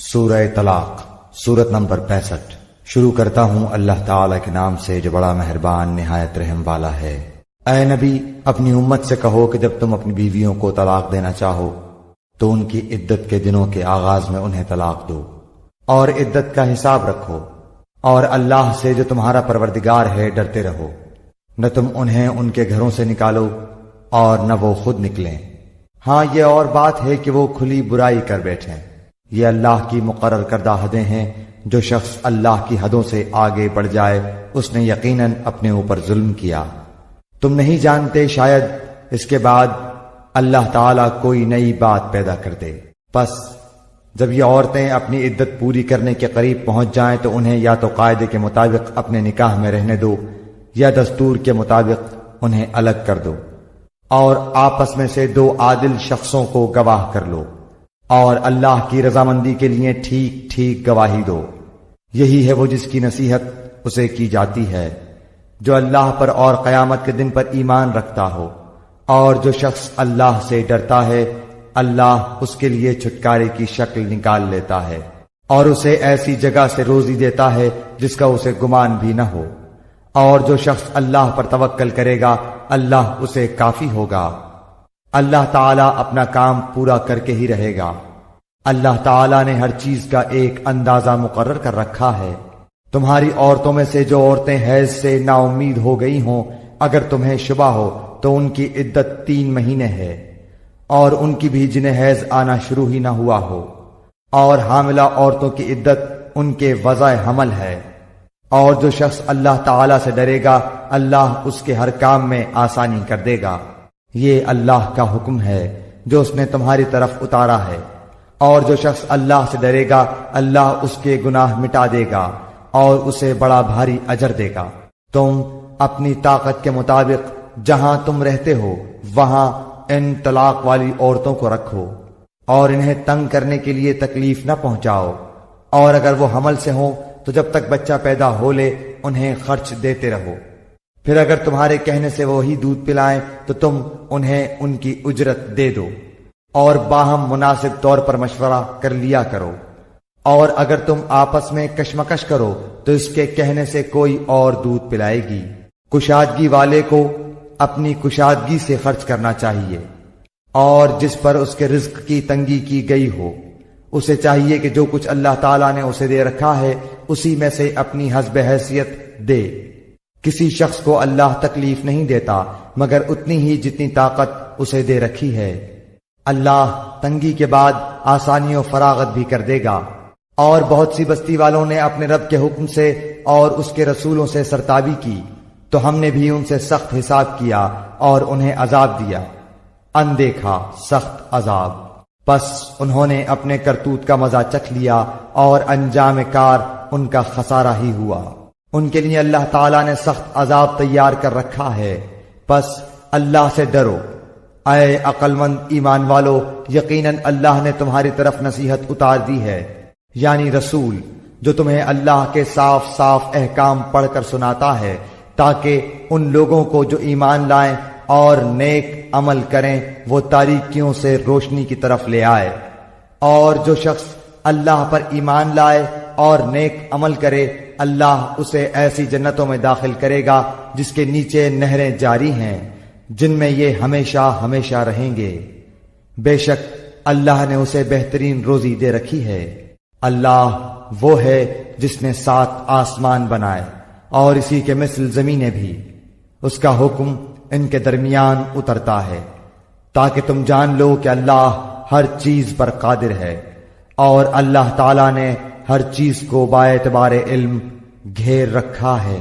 سورہ طلاق سورت نمبر 65۔ شروع کرتا ہوں اللہ تعالی کے نام سے جو بڑا مہربان نہایت رحم والا ہے۔ اے نبی، اپنی امت سے کہو کہ جب تم اپنی بیویوں کو طلاق دینا چاہو تو ان کی عدت کے دنوں کے آغاز میں انہیں طلاق دو اور عدت کا حساب رکھو، اور اللہ سے جو تمہارا پروردگار ہے ڈرتے رہو۔ نہ تم انہیں ان کے گھروں سے نکالو اور نہ وہ خود نکلیں۔ ہاں، یہ اور بات ہے کہ وہ کھلی برائی کر بیٹھیں۔ یہ اللہ کی مقرر کردہ حدیں ہیں۔ جو شخص اللہ کی حدوں سے آگے بڑھ جائے اس نے یقیناً اپنے اوپر ظلم کیا۔ تم نہیں جانتے، شاید اس کے بعد اللہ تعالیٰ کوئی نئی بات پیدا کر دے۔ پس جب یہ عورتیں اپنی عدت پوری کرنے کے قریب پہنچ جائیں تو انہیں یا تو قاعدے کے مطابق اپنے نکاح میں رہنے دو یا دستور کے مطابق انہیں الگ کر دو، اور آپس میں سے دو عادل شخصوں کو گواہ کر لو، اور اللہ کی رضامندی کے لیے ٹھیک ٹھیک گواہی دو۔ یہی ہے وہ جس کی نصیحت اسے کی جاتی ہے جو اللہ پر اور قیامت کے دن پر ایمان رکھتا ہو، اور جو شخص اللہ سے ڈرتا ہے اللہ اس کے لیے چھٹکارے کی شکل نکال لیتا ہے، اور اسے ایسی جگہ سے روزی دیتا ہے جس کا اسے گمان بھی نہ ہو، اور جو شخص اللہ پر توکل کرے گا اللہ اسے کافی ہوگا۔ اللہ تعالیٰ اپنا کام پورا کر کے ہی رہے گا۔ اللہ تعالیٰ نے ہر چیز کا ایک اندازہ مقرر کر رکھا ہے۔ تمہاری عورتوں میں سے جو عورتیں حیض سے نا امید ہو گئی ہوں، اگر تمہیں شبہ ہو تو ان کی عدت 3 مہینے ہے، اور ان کی بھی جنہیں حیض آنا شروع ہی نہ ہوا ہو، اور حاملہ عورتوں کی عدت ان کے وضع حمل ہے۔ اور جو شخص اللہ تعالیٰ سے ڈرے گا اللہ اس کے ہر کام میں آسانی کر دے گا۔ یہ اللہ کا حکم ہے جو اس نے تمہاری طرف اتارا ہے، اور جو شخص اللہ سے ڈرے گا اللہ اس کے گناہ مٹا دے گا اور اسے بڑا بھاری اجر دے گا۔ تم اپنی طاقت کے مطابق جہاں تم رہتے ہو وہاں ان طلاق والی عورتوں کو رکھو، اور انہیں تنگ کرنے کے لیے تکلیف نہ پہنچاؤ، اور اگر وہ حمل سے ہوں تو جب تک بچہ پیدا ہو لے انہیں خرچ دیتے رہو۔ پھر اگر تمہارے کہنے سے وہی دودھ پلائیں تو تم انہیں ان کی اجرت دے دو، اور باہم مناسب طور پر مشورہ کر لیا کرو۔ اور اگر تم آپس میں کشمکش کرو تو اس کے کہنے سے کوئی اور دودھ پلائے گی۔ کشادگی والے کو اپنی کشادگی سے خرچ کرنا چاہیے، اور جس پر اس کے رزق کی تنگی کی گئی ہو اسے چاہیے کہ جو کچھ اللہ تعالیٰ نے اسے دے رکھا ہے اسی میں سے اپنی حسب حیثیت دے۔ کسی شخص کو اللہ تکلیف نہیں دیتا مگر اتنی ہی جتنی طاقت اسے دے رکھی ہے۔ اللہ تنگی کے بعد آسانی و فراغت بھی کر دے گا۔ اور بہت سی بستی والوں نے اپنے رب کے حکم سے اور اس کے رسولوں سے سرتابی کی تو ہم نے بھی ان سے سخت حساب کیا اور انہیں عذاب دیا، اندیکھا سخت عذاب۔ پس انہوں نے اپنے کرتوت کا مزہ چکھ لیا اور انجام کار ان کا خسارہ ہی ہوا۔ ان کے لیے اللہ تعالیٰ نے سخت عذاب تیار کر رکھا ہے۔ پس اللہ سے ڈرو اے عقل مند ایمان والو، یقیناً اللہ نے تمہاری طرف نصیحت اتار دی ہے، یعنی رسول جو تمہیں اللہ کے صاف صاف احکام پڑھ کر سناتا ہے، تاکہ ان لوگوں کو جو ایمان لائیں اور نیک عمل کریں وہ تاریکیوں سے روشنی کی طرف لے آئے۔ اور جو شخص اللہ پر ایمان لائے اور نیک عمل کرے اللہ اسے ایسی جنتوں میں داخل کرے گا جس کے نیچے نہریں جاری ہیں، جن میں یہ ہمیشہ ہمیشہ رہیں گے۔ بے شک اللہ نے اسے بہترین روزی دے رکھی ہے۔ اللہ وہ ہے جس نے 7 آسمان بنائے اور اسی کے مثل زمینیں بھی، اس کا حکم ان کے درمیان اترتا ہے تاکہ تم جان لو کہ اللہ ہر چیز پر قادر ہے، اور اللہ تعالیٰ نے ہر چیز کو باعتبار علم گھیر رکھا ہے۔